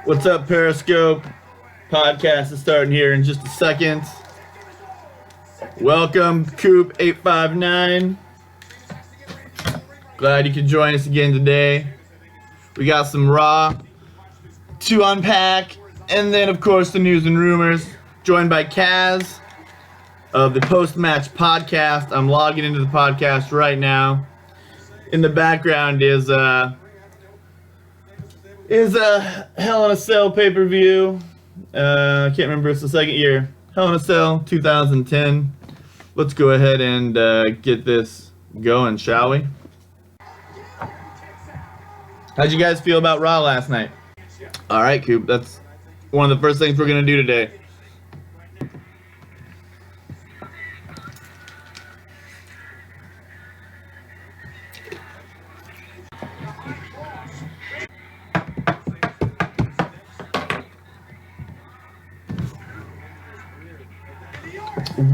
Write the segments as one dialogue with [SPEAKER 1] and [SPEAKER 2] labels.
[SPEAKER 1] What's up, Periscope? Podcast is starting here in just a second. Welcome, Coop859. Glad you could join us again today. We got some Raw to unpack, and then, of course, the news and rumors. Joined by Kazz of the Post-Match Podcast. I'm logging into the podcast right now. In the background is a Hell in a Cell pay-per-view. I can't remember, it's the second year. Hell in a Cell 2010. Let's go ahead and get this going, shall we? How'd you guys feel about Raw last night? Alright, Coop, that's one of the first things we're going to do today.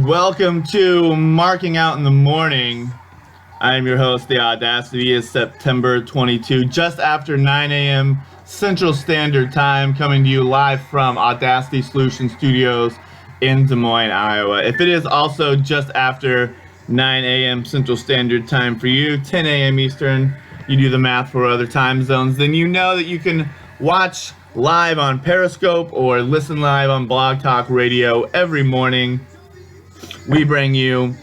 [SPEAKER 1] Welcome to Marking Out in the Morning. I am your host, the Audacity. It is September 22, just after 9 a.m. Central Standard Time, coming to you live from Audacity Solution Studios in Des Moines, Iowa. If it is also just after 9 a.m. Central Standard Time for you, 10 a.m. Eastern, you do the math for other time zones, then you know that you can watch live on Periscope or listen live on Blog Talk Radio every morning. We bring you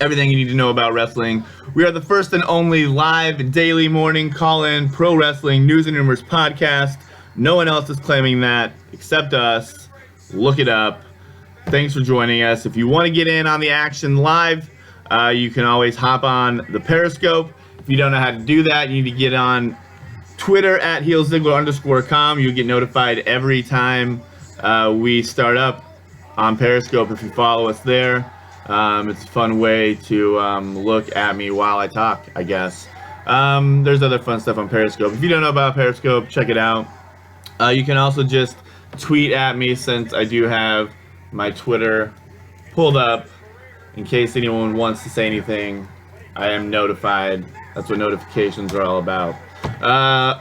[SPEAKER 1] everything you need to know about wrestling. We are the first and only live daily morning call-in pro wrestling news and rumors podcast. No one else is claiming that except us. Look it up. Thanks for joining us. If you want to get in on the action live, you can always hop on the Periscope. If you don't know how to do that, you need to get on Twitter at HEELZiggler.com. You'll get notified every time we start up on Periscope if you follow us there. It's a fun way to look at me while I talk, I guess. There's other fun stuff on Periscope. If you don't know about Periscope, check it out. You can also just tweet at me, since I do have my Twitter pulled up. In case anyone wants to say anything, I am notified. That's what notifications are all about.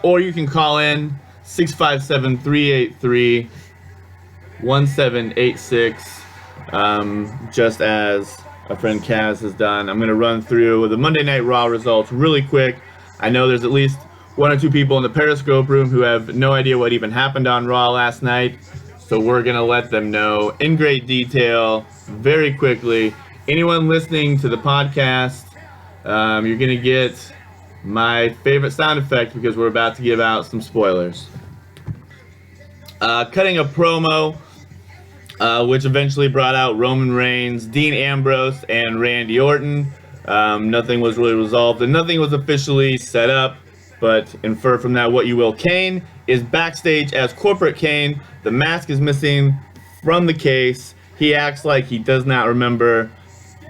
[SPEAKER 1] Or you can call in 657-383 1786, just as our friend Kazz has done. I'm going to run through the Monday Night Raw results really quick. I know there's at least one or two people in the Periscope room who have no idea what even happened on Raw last night, so we're going to let them know in great detail very quickly. Anyone listening to the podcast, you're going to get my favorite sound effect because we're about to give out some spoilers. Cutting a promo, which eventually brought out Roman Reigns, Dean Ambrose, and Randy Orton. Nothing was really resolved, and nothing was officially set up, but infer from that what you will. Kane is backstage as Corporate Kane. The mask is missing from the case. He acts like he does not remember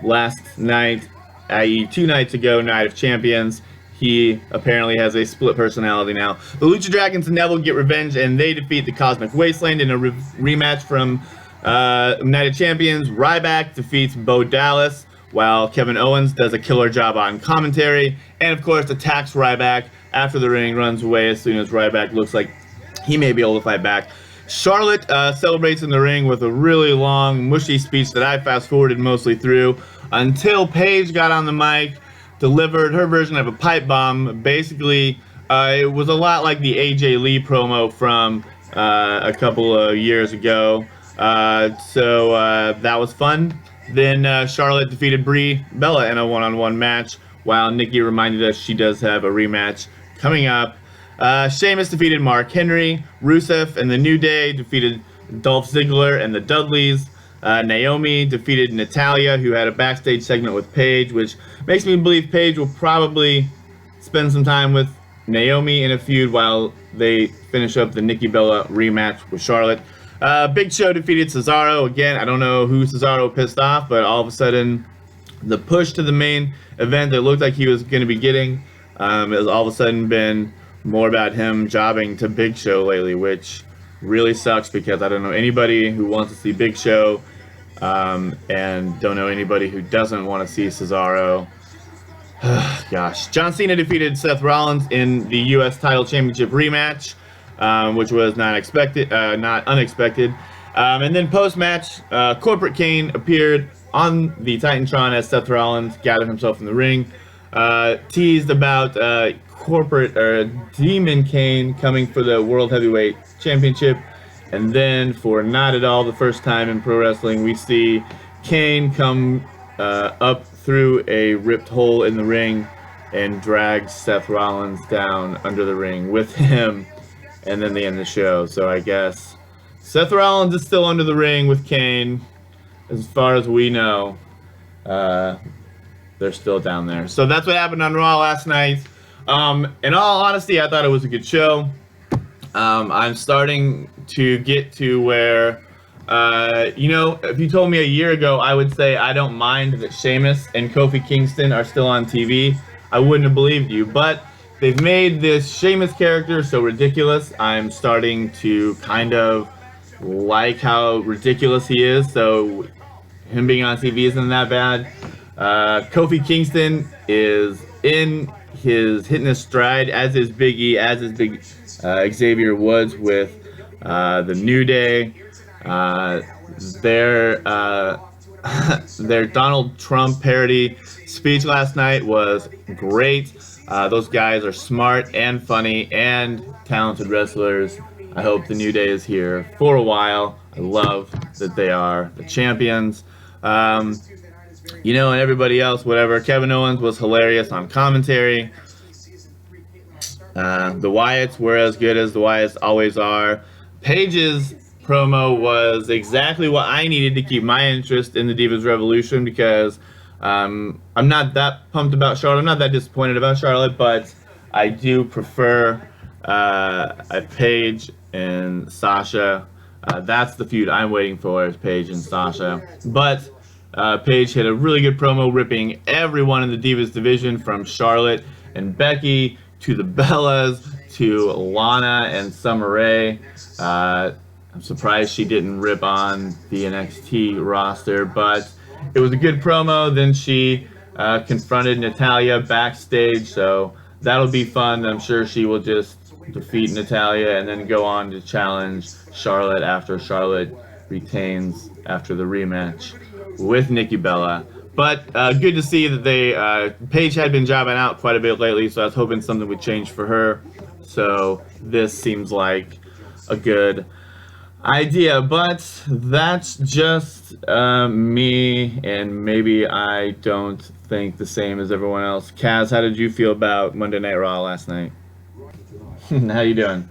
[SPEAKER 1] last night, i.e. 2 nights ago, Night of Champions. He apparently has a split personality now. The Lucha Dragons and Neville get revenge, and they defeat the Cosmic Wasteland in a rematch from Night of Champions. Ryback defeats Bo Dallas, while Kevin Owens does a killer job on commentary, and of course attacks Ryback after the ring, runs away as soon as Ryback looks like he may be able to fight back. Charlotte celebrates in the ring with a really long, mushy speech that I fast-forwarded mostly through until Paige got on the mic, delivered her version of a pipe bomb. Basically, it was a lot like the AJ Lee promo from a couple of years ago. So that was fun. Then Charlotte defeated Brie Bella in a one-on-one match, while Nikki reminded us she does have a rematch coming up. Sheamus defeated Mark Henry. Rusev and the New Day defeated Dolph Ziggler and the Dudleys. Naomi defeated Natalya, who had a backstage segment with Paige, which makes me believe Paige will probably spend some time with Naomi in a feud while they finish up the Nikki Bella rematch with Charlotte. Big Show defeated Cesaro. Again, I don't know who Cesaro pissed off, but all of a sudden, the push to the main event that looked like he was going to be getting has all of a sudden been more about him jobbing to Big Show lately, which really sucks because I don't know anybody who wants to see Big Show and don't know anybody who doesn't want to see Cesaro. Gosh. John Cena defeated Seth Rollins in the U.S. title championship rematch. which was not unexpected. And then post-match, Corporate Kane appeared on the Titantron as Seth Rollins gathered himself in the ring, teased about Demon Kane coming for the World Heavyweight Championship, and then for not at all the first time in pro wrestling, we see Kane come up through a ripped hole in the ring and drag Seth Rollins down under the ring with him, and then they end the show. So I guess Seth Rollins is still under the ring with Kane. As far as we know, they're still down there. So that's what happened on Raw last night. In all honesty, I thought it was a good show. I'm starting to get to where, if you told me a year ago, I would say I don't mind that Sheamus and Kofi Kingston are still on TV. I wouldn't have believed you. But they've made this Sheamus character so ridiculous. I'm starting to kind of like how ridiculous he is. So him being on TV isn't that bad. Kofi Kingston is hitting his stride, as is Big E, as is Xavier Woods with the New Day. Their Donald Trump parody speech last night was great. Those guys are smart and funny and talented wrestlers. I hope the New Day is here for a while. I love that they are the champions. And everybody else, whatever. Kevin Owens was hilarious on commentary. The Wyatts were as good as the Wyatts always are. Paige's promo was exactly what I needed to keep my interest in the Divas Revolution, because I'm not that pumped about Charlotte. I'm not that disappointed about Charlotte, but I do prefer Paige and Sasha. That's the feud I'm waiting for, is Paige and Sasha. But Paige hit a really good promo ripping everyone in the Divas division, from Charlotte and Becky to the Bellas to Lana and Summer Rae. I'm surprised she didn't rip on the NXT roster, but it was a good promo. Then she confronted Natalya backstage, so that'll be fun. I'm sure she will just defeat Natalya and then go on to challenge Charlotte after Charlotte retains after the rematch with Nikki Bella. But good to see that Paige had been jobbing out quite a bit lately, so I was hoping something would change for her. So this seems like a good idea, but that's just me, and maybe I don't think the same as everyone else. Kazz, how did you feel about Monday Night Raw last night? How you doing?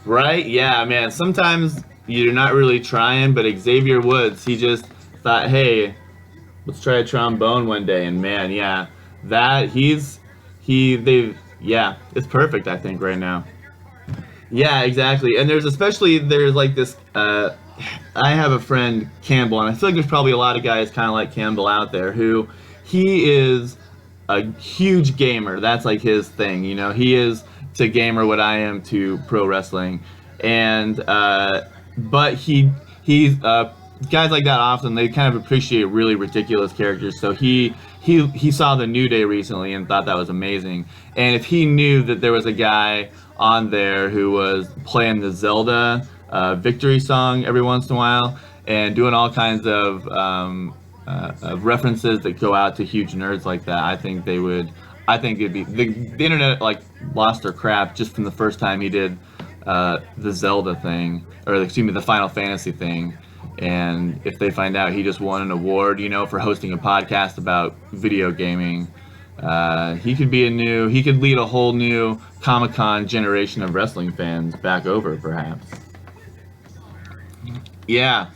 [SPEAKER 1] Right? Yeah, man. Sometimes you're not really trying, but Xavier Woods, he just thought, hey, let's try a trombone one day, and man, yeah, it's perfect, I think, right now. Yeah, exactly. And there's like this, I have a friend, Campbell, and I feel like there's probably a lot of guys kind of like Campbell out there, who he is a huge gamer. That's like his thing, he is to gamer what I am to pro wrestling. And but he's guys like that often, they kind of appreciate really ridiculous characters. So he saw the New Day recently and thought that was amazing. And if he knew that there was a guy on there who was playing the Zelda victory song every once in a while and doing all kinds of references that go out to huge nerds like that, I think it'd be the internet like lost their crap just from the first time he did the Zelda thing, or excuse me, the Final Fantasy thing. And if they find out he just won an award, for hosting a podcast about video gaming, he could lead a whole new Comic-Con generation of wrestling fans back over, perhaps. Yeah,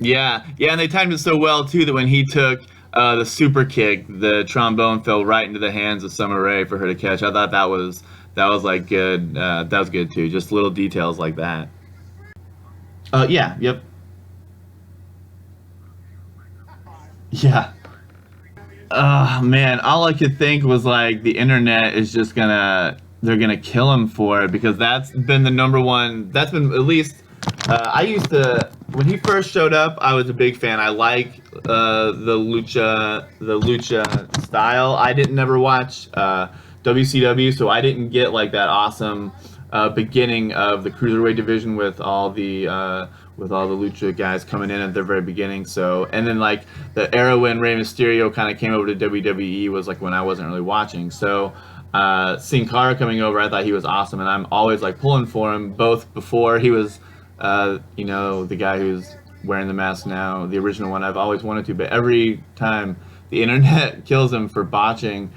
[SPEAKER 1] and they timed it so well too that when he took the super kick, the trombone fell right into the hands of Summer Rae for her to catch. I thought that was like good. That was good too. Just little details like that. Yep. Yeah. Man, all I could think was like the internet is just they're gonna kill him for it, because that's been the number one. That's been at least I used to, when he first showed up, I was a big fan. I like the lucha style. I didn't never watch WCW, so I didn't get like that awesome beginning of the cruiserweight division with all the lucha guys coming in at their very beginning. So, and then like the era when Rey Mysterio kind of came over to WWE was like when I wasn't really watching. So Sin Cara coming over, I thought he was awesome, and I'm always like pulling for him. Both before he was, the guy who's wearing the mask now, the original one, I've always wanted to, but every time the internet kills him for botching,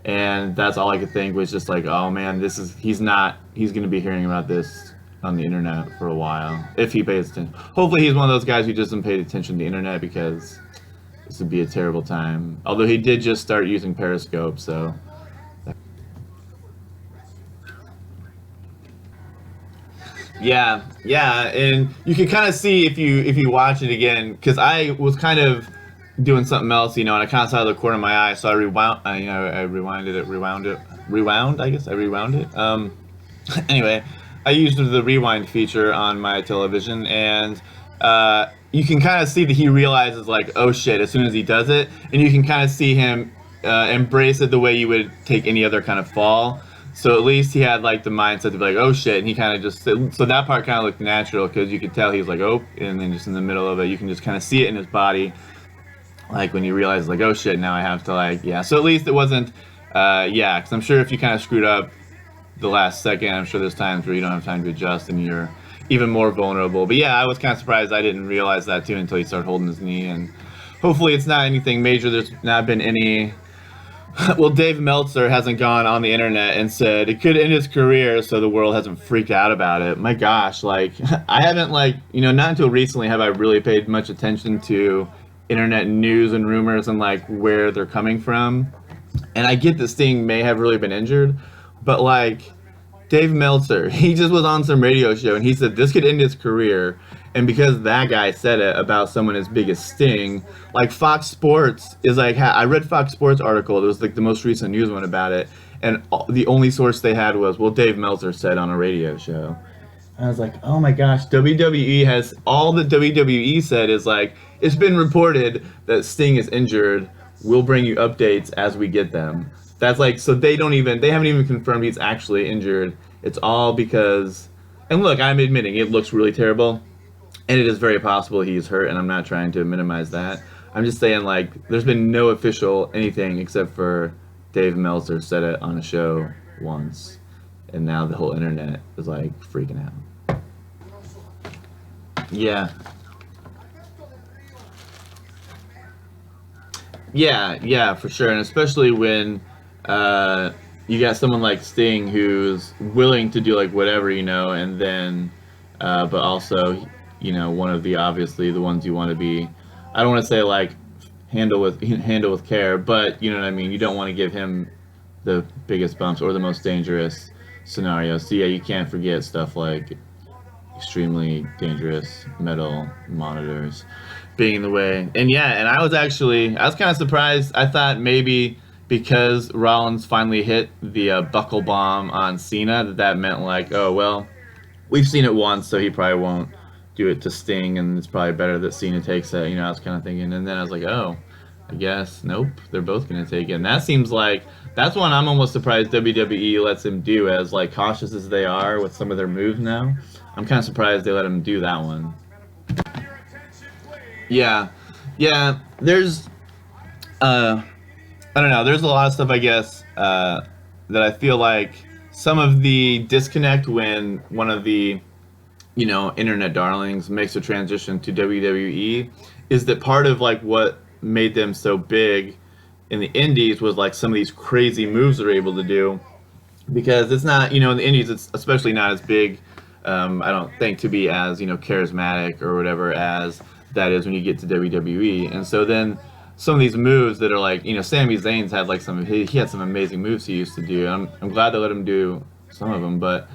[SPEAKER 1] and that's all I could think was just like, oh man, he's going to be hearing about this on the internet for a while if he pays attention. Hopefully he's one of those guys who doesn't pay attention to the internet, because this would be a terrible time. Although he did just start using Periscope, so. Yeah, and you can kind of see if you watch it again, because I was kind of doing something else, and I kind of saw the corner of my eye, so I rewound it. Anyway, I used the rewind feature on my television, and you can kind of see that he realizes like, oh shit, as soon as he does it, and you can kind of see him embrace it the way you would take any other kind of fall. So at least he had like the mindset to be like, oh shit, and he kind of just, so that part kind of looked natural, because you could tell he's like, oh, and then just in the middle of it, you can just kind of see it in his body, like when you realize like, oh shit, now I have to like, yeah. So at least it wasn't, because I'm sure if you kind of screwed up the last second, I'm sure there's times where you don't have time to adjust and you're even more vulnerable. But yeah, I was kind of surprised I didn't realize that too until he started holding his knee, and hopefully it's not anything major. There's not been any. Well, Dave Meltzer hasn't gone on the internet and said it could end his career, so the world hasn't freaked out about it. My gosh, like, I haven't, like, not until recently have I really paid much attention to internet news and rumors and, like, where they're coming from. And I get that Sting may have really been injured, but, like, Dave Meltzer, he just was on some radio show and he said this could end his career. And because that guy said it about someone as big as Sting, like Fox Sports is like, I read Fox Sports article. It was like the most recent news one about it. And the only source they had was, well, Dave Meltzer said on a radio show. I was like, oh my gosh, WWE has, all that WWE said is like, it's been reported that Sting is injured. We'll bring you updates as we get them. That's like, so they haven't even confirmed he's actually injured. It's all because, and look, I'm admitting it looks really terrible. And it is very possible he's hurt, and I'm not trying to minimize that. I'm just saying, like, there's been no official anything except for Dave Meltzer said it on a show once. And now the whole internet is, like, freaking out. Yeah. Yeah, for sure. And especially when you got someone like Sting who's willing to do, like, whatever, and then, but also, one of the, obviously, the ones you want to be, I don't want to say, like, handle with care, but, you know what I mean? You don't want to give him the biggest bumps or the most dangerous scenarios. So, yeah, you can't forget stuff like extremely dangerous metal monitors being in the way. And, yeah, and I was kind of surprised. I thought maybe because Rollins finally hit the buckle bomb on Cena, that meant, like, oh, well, we've seen it once, so he probably won't do it to Sting, and it's probably better that Cena takes it. I was kind of thinking, and then I was like, oh, I guess nope, they're both gonna take it. And that seems like that's one I'm almost surprised WWE lets him do, as like cautious as they are with some of their moves now. I'm kind of surprised they let him do that one. Yeah, there's I don't know, there's a lot of stuff, I guess, that I feel like some of the disconnect when one of the internet darlings makes a transition to WWE is that part of like what made them so big in the Indies was like some of these crazy moves they're able to do, because it's not, in the Indies it's especially not as big, I don't think, to be as charismatic or whatever as that is when you get to WWE. And so then some of these moves that are like, Sami Zayn's had like he had some amazing moves he used to do. I'm glad they let him do some of them, but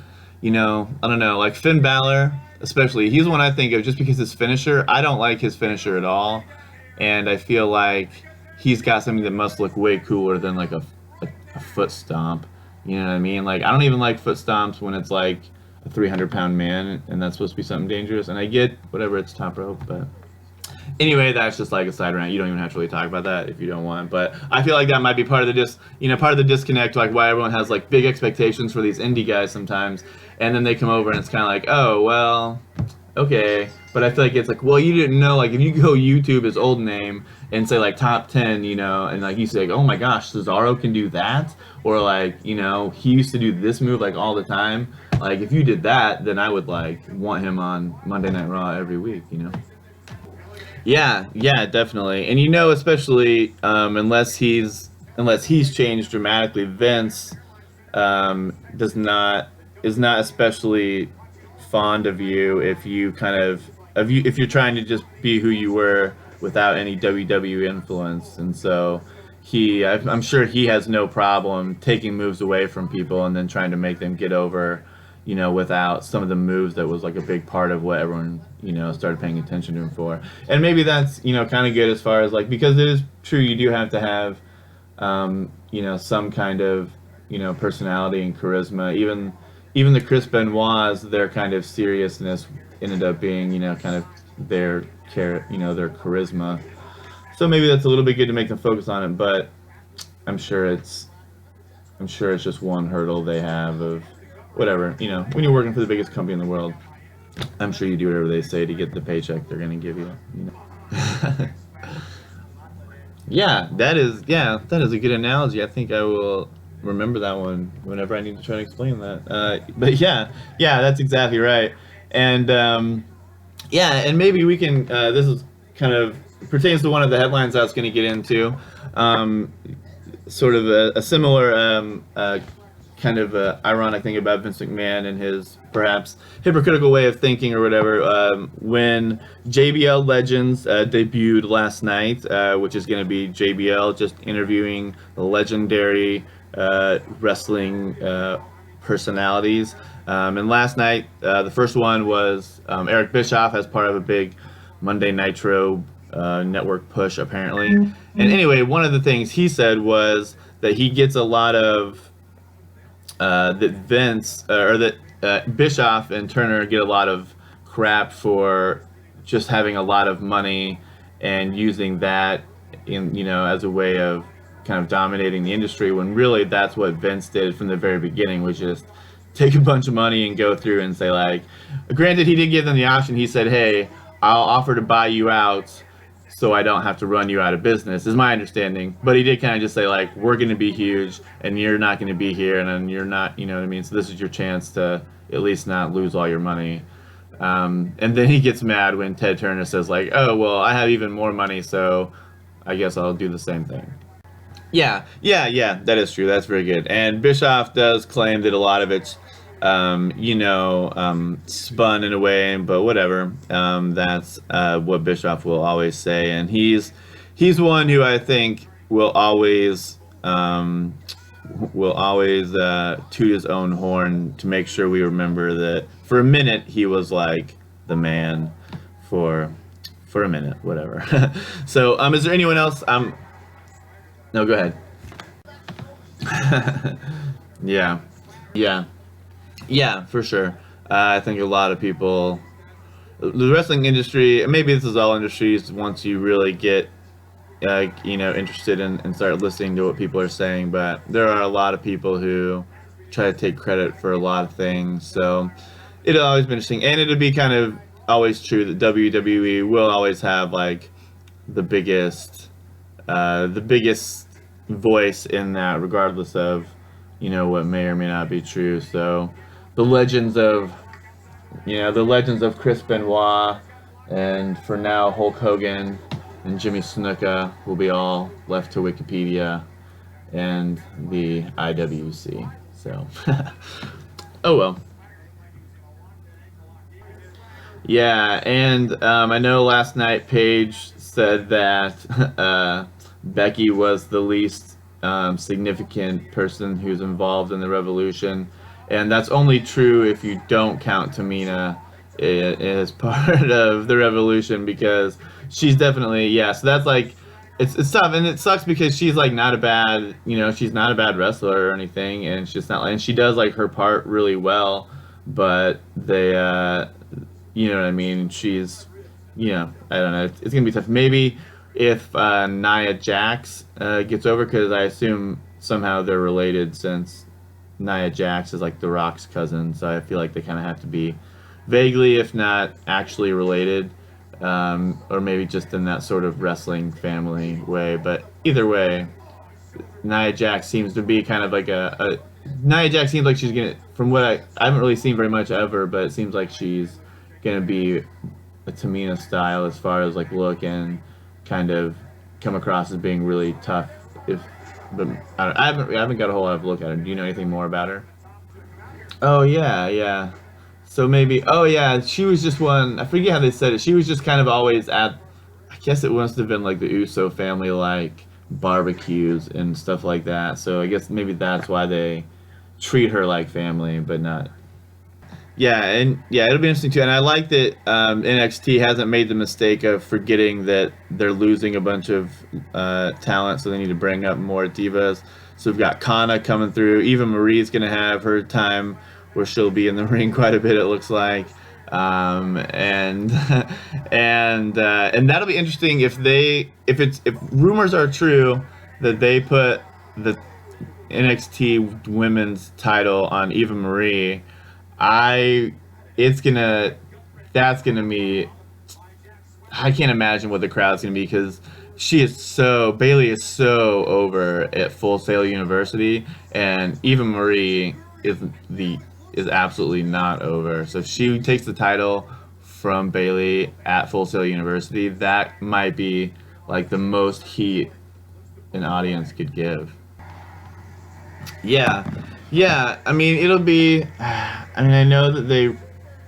[SPEAKER 1] I don't know, like Finn Balor, especially, he's one I think of just because his finisher, I don't like his finisher at all, and I feel like he's got something that must look way cooler than like a foot stomp, you know what I mean? Like, I don't even like foot stomps when it's like a 300-pound man, and that's supposed to be something dangerous. And I get whatever, it's top rope, but anyway, that's just like a side rant. You don't even have to really talk about that if you don't want. But I feel like that might be part of the part of the disconnect, like why everyone has like big expectations for these indie guys sometimes, and then they come over and it's kind of like, oh well, okay. But I feel like it's like, well, you didn't know, like if you go YouTube his old name and say like top 10, and like you say, like, oh my gosh, Cesaro can do that, or like he used to do this move like all the time. Like if you did that, then I would like want him on Monday Night Raw every week, Yeah, definitely. And especially unless he's changed dramatically, Vince is not especially fond of you if you if you're trying to just be who you were without any WWE influence. And so I'm sure he has no problem taking moves away from people and then trying to make them get over, without some of the moves that was like a big part of what everyone, started paying attention to him for. And maybe that's, kind of good as far as like, because it is true, you do have to have, some kind of, personality and charisma. Even the Chris Benoit's, their kind of seriousness ended up being, kind of their charisma. So maybe that's a little bit good to make them focus on it, but I'm sure it's just one hurdle they have of whatever, when you're working for the biggest company in the world, I'm sure you do whatever they say to get the paycheck they're going to give you. Yeah, that is a good analogy. I think I will remember that one whenever I need to try to explain that. But yeah, that's exactly right. And and maybe we can. This is kind of pertains to one of the headlines I was going to get into. Sort of a similar kind of ironic thing about Vince McMahon and his perhaps hypocritical way of thinking or whatever. When JBL Legends debuted last night, which is going to be JBL just interviewing the legendary wrestling personalities. And last night, the first one was Eric Bischoff as part of a big Monday Nitro network push, apparently. Mm-hmm. And anyway, one of the things he said was that he gets a lot of that Bischoff and Turner get a lot of crap for just having a lot of money and using that as a way of kind of dominating the industry, when really that's what Vince did from the very beginning, was just take a bunch of money and go through and say, like, granted he did give them the option. He said, hey, I'll offer to buy you out so I don't have to run you out of business, is my understanding. But he did kind of just say, like, we're going to be huge and you're not going to be here, and then you're not, you know what I mean? So this is your chance to at least not lose all your money. And then he gets mad when Ted Turner says, like, oh, well, I have even more money, so I guess I'll do the same thing. Yeah, that is true. That's very good. And Bischoff does claim that a lot of it's, spun in a way, but whatever. That's what Bischoff will always say, and he's one who I think will always toot his own horn to make sure we remember that for a minute he was like the man for a minute, whatever. So, is there anyone else? No, go ahead. Yeah, for sure. I think a lot of people, the wrestling industry, maybe this is all industries, once you really get, interested in and start listening to what people are saying, but there are a lot of people who try to take credit for a lot of things. So it'll always be interesting, and it'll be kind of always true that WWE will always have like the biggest voice in that, regardless of what may or may not be true. So the legends of Chris Benoit, and for now Hulk Hogan and Jimmy Snuka will be all left to Wikipedia and the IWC. So oh well. Yeah, and I know last night Paige said that Becky was the least significant person who's involved in the Revolution, and that's only true if you don't count Tamina as part of the Revolution, because she's definitely, so that's like, it's tough, and it sucks because she's like not a bad, she's not a bad wrestler or anything, and she's not, and she does like her part really well, but they, you know what I mean. She's, I don't know. It's gonna be tough. Maybe if Nia Jax gets over, because I assume somehow they're related, since Nia Jax is like The Rock's cousin. So I feel like they kind of have to be vaguely, if not actually related, or maybe just in that sort of wrestling family way. But either way, Nia Jax seems to be kind of like a Nia Jax seems like she's gonna, from what I haven't really seen very much of her, but it seems like she's gonna be a Tamina style as far as like look, and kind of come across as being really tough. If but I haven't got a whole lot of look at her. Do you know anything more about her? Oh yeah, yeah. So maybe, oh yeah, she was just one. I forget how they said it. She was just kind of always at. I guess it must have been like the Uso family, like barbecues and stuff like that. So I guess maybe that's why they treat her like family, but not. Yeah, and yeah, it'll be interesting too. And I like that NXT hasn't made the mistake of forgetting that they're losing a bunch of talent, so they need to bring up more divas. So we've got Kana coming through. Eva Marie's going to have her time where she'll be in the ring quite a bit. It looks like, and and that'll be interesting if rumors are true that they put the NXT Women's title on Eva Marie. I it's gonna that's gonna be I can't imagine what the crowd's gonna be, because Bailey is so over at Full Sail University, and Eva Marie is absolutely not over. So if she takes the title from Bailey at Full Sail University, that might be like the most heat an audience could give. Yeah, yeah. I mean, it'll be. I mean, I know that they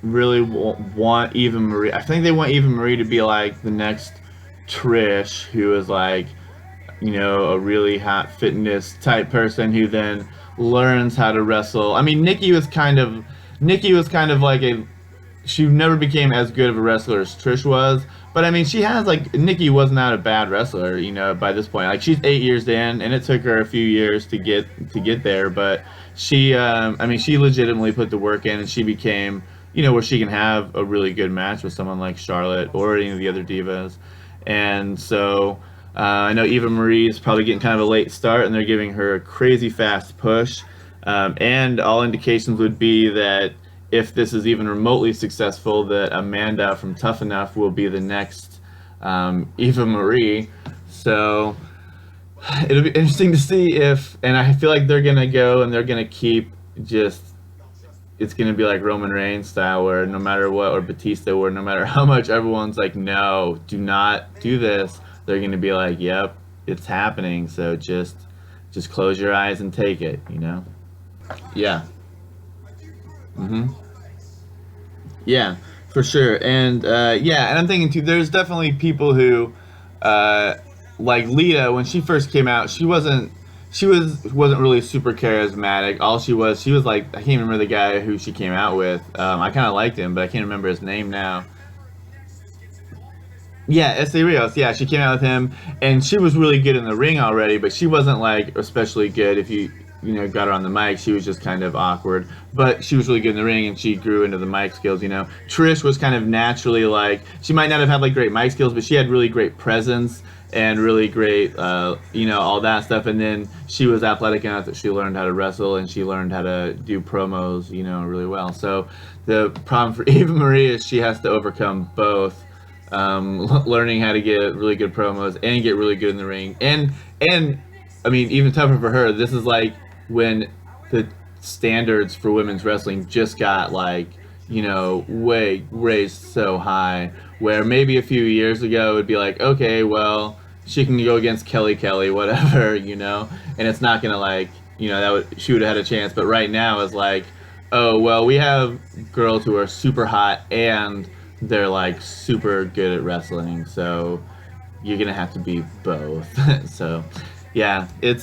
[SPEAKER 1] really want Eva Marie. I think they want Eva Marie to be like the next Trish, who is like, a really hot fitness type person who then learns how to wrestle. I mean, Nikki was kind of like a she never became as good of a wrestler as Trish was. But I mean, she has like Nikki was not a bad wrestler, by this point. Like she's 8 years in, and it took her a few years to get there. But I mean, she legitimately put the work in, and she became, where she can have a really good match with someone like Charlotte or any of the other divas. And so I know Eva Marie is probably getting kind of a late start, and they're giving her a crazy fast push. And all indications would be that if this is even remotely successful, that Amanda from Tough Enough will be the next Eva Marie. So it'll be interesting to see and I feel like they're gonna go and they're gonna keep it's gonna be like Roman Reigns style, where no matter what, or Batista, where no matter how much everyone's like, no, do not do this, they're gonna be like, yep, it's happening. So just close your eyes and take it. Yeah. Mm-hmm. Yeah, for sure. And and I'm thinking too, there's definitely people who like Lita. When she first came out, she wasn't really super charismatic. All she was like, I can't remember the guy who she came out with. I kind of liked him, but I can't remember his name now. Yeah, S.A. Rios. Yeah, she came out with him, and she was really good in the ring already, but she wasn't like especially good. If got her on the mic, she was just kind of awkward. But she was really good in the ring, and she grew into the mic skills. Trish was kind of naturally like, she might not have had like great mic skills, but she had really great presence and really great, all that stuff. And then she was athletic enough that she learned how to wrestle, and she learned how to do promos, really well. So the problem for Eva Marie is she has to overcome both. Learning how to get really good promos and get really good in the ring, and I mean, even tougher for her. This is like when the standards for women's wrestling just got like, way raised so high, where maybe a few years ago it would be like, okay, well, she can go against Kelly, whatever, and it's not gonna like, she would have had a chance. But right now it's like, oh well, we have girls who are super hot and they're like super good at wrestling, so you're gonna have to be both. So yeah, it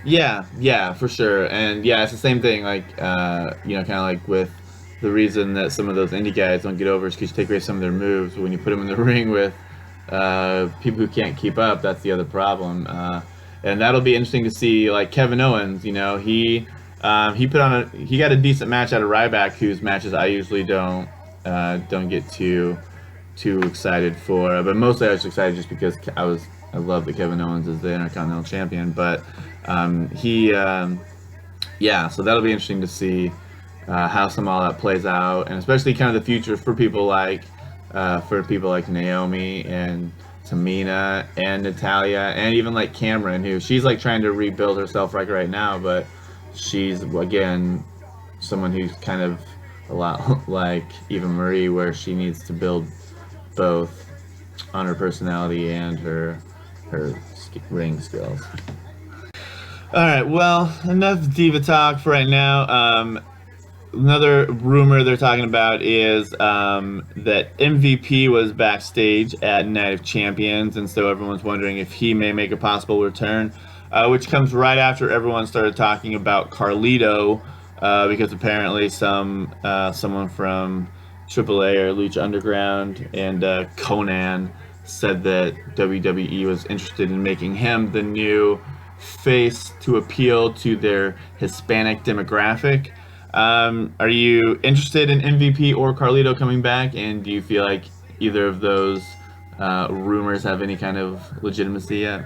[SPEAKER 1] yeah, for sure. And yeah, it's the same thing, like kind of like with the reason that some of those indie guys don't get over is because you take away some of their moves. But when you put them in the ring with people who can't keep up, that's the other problem. And that'll be interesting to see. Like Kevin Owens, he He got a decent match out of Ryback, whose matches I usually don't get too excited for. But mostly I was excited just because I love that Kevin Owens is the Intercontinental Champion. But he yeah, so that'll be interesting to see how some all that plays out, and especially kind of the future for people like Naomi and Tamina and Natalia, and even like Cameron, who she's like trying to rebuild herself right now, but she's again someone who's kind of a lot like Eva Marie, where she needs to build both on her personality and her ring skills. All right, well, enough diva talk for right now. Another rumor they're talking about is that MVP was backstage at Night of Champions, and so everyone's wondering if he may make a possible return, which comes right after everyone started talking about Carlito, because apparently someone from AAA or Lucha Underground and Conan said that WWE was interested in making him the new face to appeal to their Hispanic demographic. Are you interested in MVP or Carlito coming back, and do you feel like either of those rumors have any kind of legitimacy yet?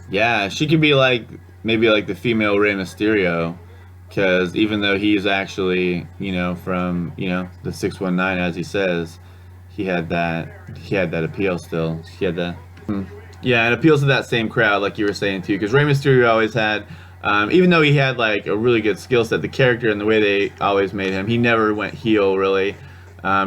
[SPEAKER 1] Yeah, she could be like maybe like the female Rey Mysterio, because even though he's actually from the 619, as he says, he had that appeal still. He had that. Yeah, it appeals to that same crowd, like you were saying too. Because Rey Mysterio always had, even though he had like a really good skill set, the character and the way they always made him, he never went heel really.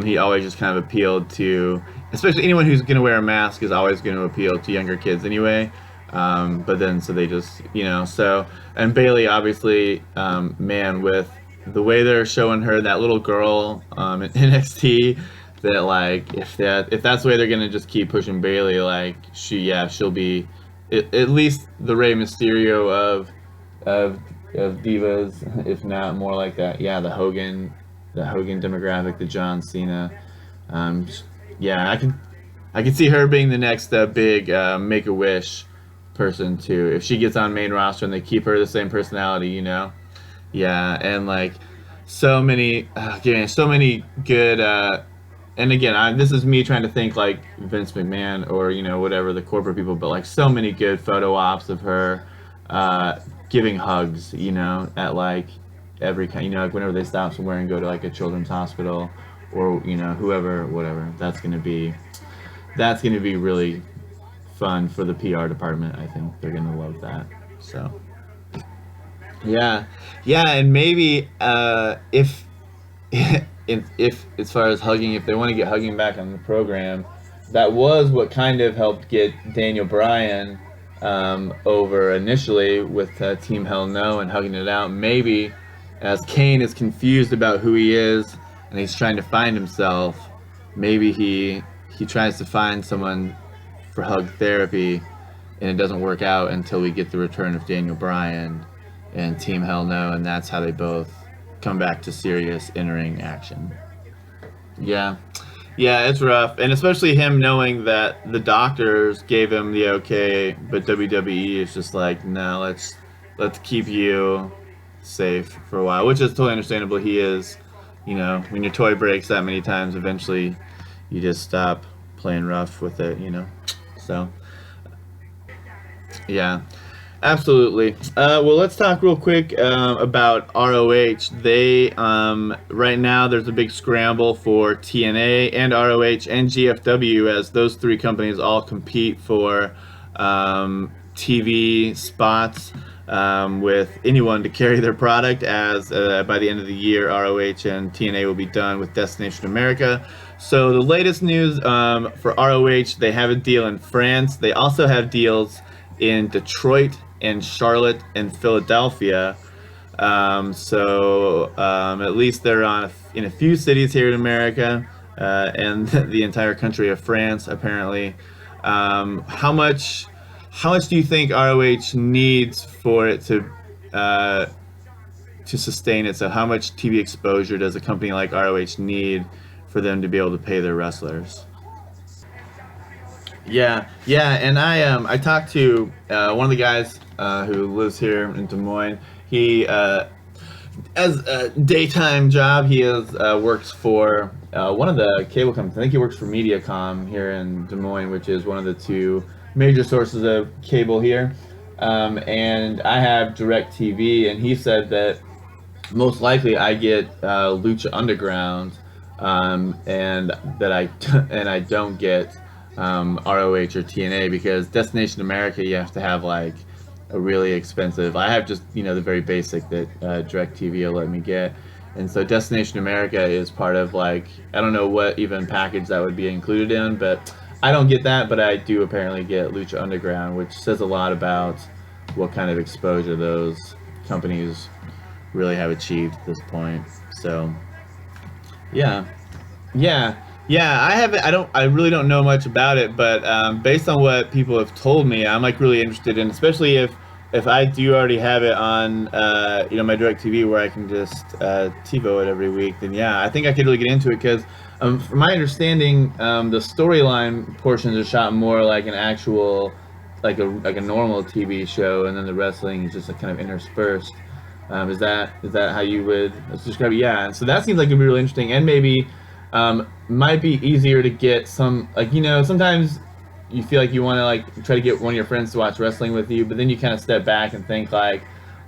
[SPEAKER 1] He always just kind of appealed to, especially anyone who's going to wear a mask is always going to appeal to younger kids anyway. But then so they just and Bailey obviously, man, with the way they're showing her, that little girl in NXT, that like if that's the way they're gonna just keep pushing Bailey, like she'll be at least the Rey Mysterio of divas, if not more like that. Yeah, the Hogan demographic, the John Cena. Yeah, I can see her being the next big Make a Wish person too, if she gets on main roster and they keep her the same personality, Yeah, and like so many good. And again, this is me trying to think like Vince McMahon or whatever the corporate people, but like so many good photo ops of her giving hugs, at like every kind, like whenever they stop somewhere and go to like a children's hospital or whoever, whatever. That's gonna be really fun for the PR department. I think they're gonna love that. So yeah, and maybe if if as far as hugging, if they want to get hugging back on the program, that was what kind of helped get Daniel Bryan over initially with Team Hell No and hugging it out. Maybe as Kane is confused about who he is and he's trying to find himself, maybe he tries to find someone for hug therapy, and it doesn't work out until we get the return of Daniel Bryan and Team Hell No, and that's how they both come back to serious in-ring action. Yeah, it's rough, and especially him knowing that the doctors gave him the okay, but WWE is just like, no, let's keep you safe for a while, which is totally understandable. He is, when your toy breaks that many times, eventually you just stop playing rough with it, So, yeah. Absolutely. Well, let's talk real quick about ROH. They right now there's a big scramble for TNA and ROH and GFW, as those three companies all compete for TV spots with anyone to carry their product. As by the end of the year, ROH and TNA will be done with Destination America. So the latest news for ROH, they have a deal in France. They also have deals in Detroit and Charlotte and Philadelphia. So at least they're in a few cities here in America and the entire country of France, apparently. How much do you think ROH needs for it to sustain it? So how much TV exposure does a company like ROH need for them to be able to pay their wrestlers? Yeah, and I talked to one of the guys who lives here in Des Moines. He as a daytime job, he has works for one of the cable companies. I think he works for MediaCom here in Des Moines, which is one of the two major sources of cable here. And I have DirecTV, and he said that most likely I get Lucha Underground, and that I don't get ROH or TNA, because Destination America you have to have like a really expensive. I have just the very basic that DirecTV will let me get, and so Destination America is part of like I don't know what even package that would be included in, but I don't get that, but I do apparently get Lucha Underground, which says a lot about what kind of exposure those companies really have achieved at this point. So yeah, yeah, yeah. I haven't. I don't. I really don't know much about it, but based on what people have told me, I'm like really interested in, especially if I do already have it on my DirecTV where I can just TiVo it every week. Then yeah, I think I could really get into it because from my understanding, the storyline portions are shot more like an actual like a normal TV show, and then the wrestling is just like kind of interspersed. Is that how you would describe it? Yeah. So that seems like it'd be really interesting, and maybe might be easier to get some sometimes you feel like you want to like try to get one of your friends to watch wrestling with you, but then you kind of step back and think like,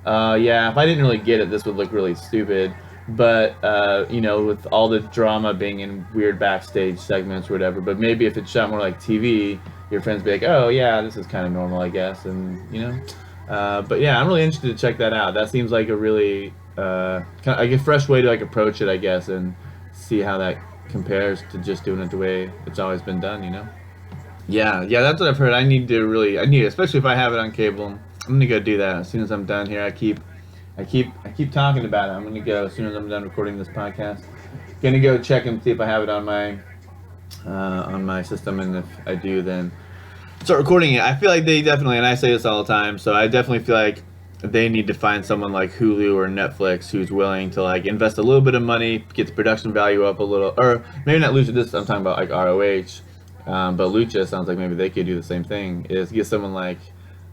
[SPEAKER 1] yeah, if I didn't really get it, this would look really stupid. But with all the drama being in weird backstage segments or whatever, but maybe if it's shot more like TV, your friends be like, oh yeah, this is kind of normal, I guess, and but yeah, I'm really interested to check that out. That seems like a really kind of like a fresh way to like approach it, I guess, and see how that compares to just doing it the way it's always been done. Yeah, yeah, that's what I've heard. I need, especially if I have it on cable. I'm gonna go do that as soon as I'm done here. I keep talking about it. I'm gonna go as soon as I'm done recording this podcast. Gonna go check and see if I have it on my system, and if I do, then start recording it. I feel like they definitely, and I say this all the time, so I definitely feel like they need to find someone like Hulu or Netflix who's willing to like invest a little bit of money, get the production value up a little, or maybe not Lucha. This I'm talking about like ROH, but Lucha sounds like maybe they could do the same thing. Is get someone like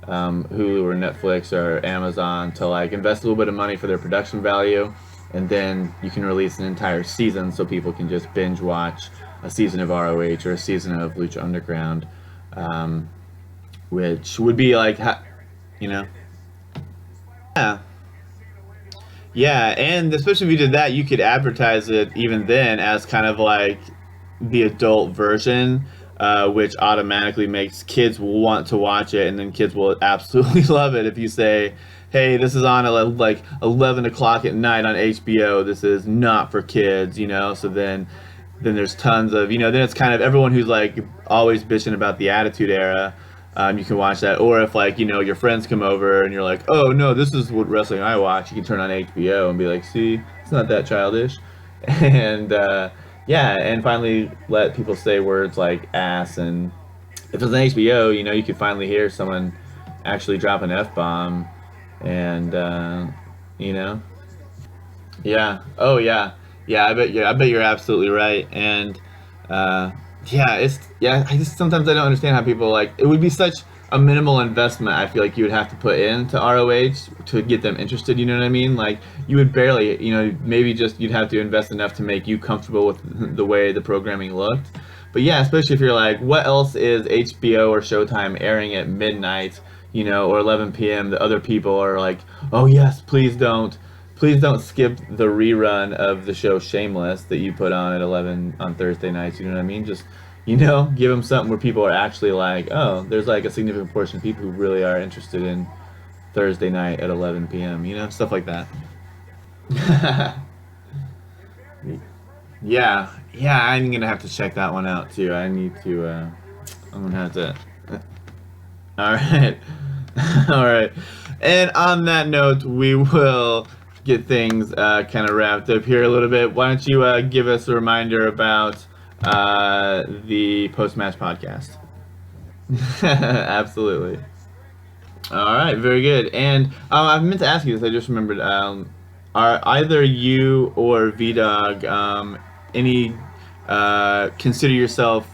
[SPEAKER 1] Hulu or Netflix or Amazon to like invest a little bit of money for their production value, and then you can release an entire season so people can just binge watch a season of ROH or a season of Lucha Underground. Which would be like, yeah, yeah, and especially if you did that, you could advertise it even then as kind of like the adult version, which automatically makes kids want to watch it, and then kids will absolutely love it if you say, hey, this is on at like 11 o'clock at night on HBO. This is not for kids, so then there's tons of then it's kind of everyone who's like always bitching about the Attitude Era. You can watch that, or if like your friends come over and you're like, oh no, this is what wrestling I watch, you can turn on HBO and be like, see, it's not that childish. And yeah, and finally let people say words like ass, and if it's on HBO, you could finally hear someone actually drop an F-bomb, and yeah. Oh yeah. Yeah, I bet you're absolutely right. And I just sometimes I don't understand how people like it would be such a minimal investment. I feel like you would have to put into ROH to get them interested, you know what I mean? Like you would barely, maybe just you'd have to invest enough to make you comfortable with the way the programming looked. But yeah, especially if you're like, what else is HBO or Showtime airing at midnight, or 11 p.m. The other people are like, oh yes, please don't skip the rerun of the show Shameless that you put on at 11 on Thursday nights. You know what I mean? Just, give them something where people are actually like, oh, there's like a significant portion of people who really are interested in Thursday night at 11 p.m., stuff like that. Yeah, yeah, I'm going to have to check that one out too. I'm going to have to. All right. All right. And on that note, we will get things kind of wrapped up here a little bit. Why don't you give us a reminder about the post-match podcast? Absolutely. All right, very good. And I meant to ask you this. I just remembered. Are either you or VDog any consider yourself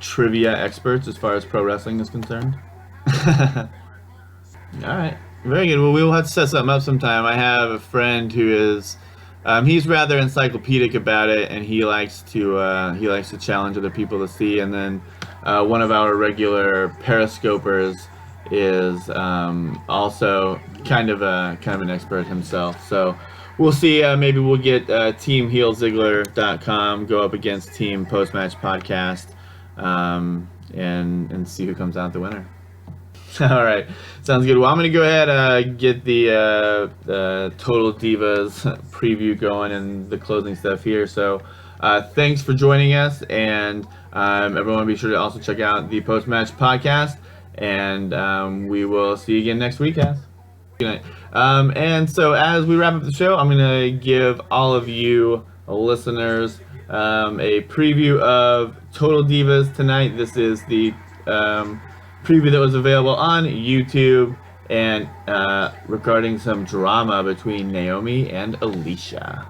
[SPEAKER 1] trivia experts as far as pro wrestling is concerned? All right. Very good. Well, we will have to set something up sometime. I have a friend who is, he's rather encyclopedic about it, and he likes to challenge other people to see. And then one of our regular Periscopers is also kind of an expert himself. So we'll see. Maybe we'll get Team HEELZiggler.com go up against Team Postmatch Podcast, and see who comes out the winner. All right, sounds good. Well, I'm gonna go ahead get the Total Divas preview going and the closing stuff here. So, thanks for joining us, and everyone be sure to also check out the Post Match Podcast, and we will see you again next week, guys. Good night. And so, as we wrap up the show, I'm gonna give all of you listeners a preview of Total Divas tonight. This is the preview that was available on YouTube, and regarding some drama between Naomi and Alicia.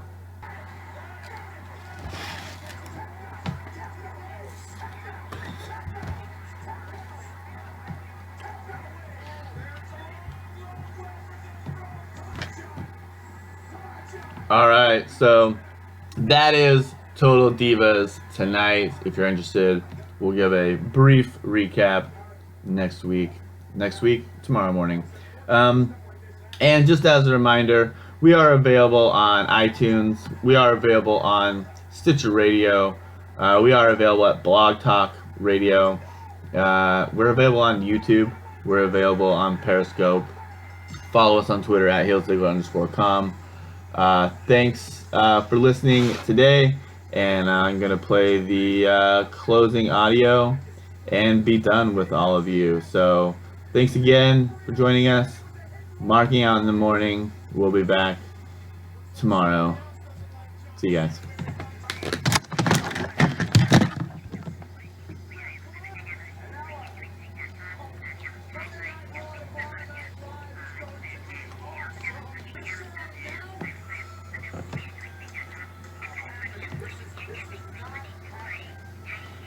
[SPEAKER 1] Alright, so that is Total Divas tonight. If you're interested, we'll give a brief recap next week, tomorrow morning. And just as a reminder, we are available on iTunes, we are available on Stitcher Radio, we are available at Blog Talk Radio, we're available on YouTube, we're available on Periscope. Follow us on Twitter at HEELZiggler_com. Thanks for listening today, and I'm going to play the closing audio and be done with all of you. So thanks again for joining us. Marking out in the morning. We'll be back tomorrow. See you guys.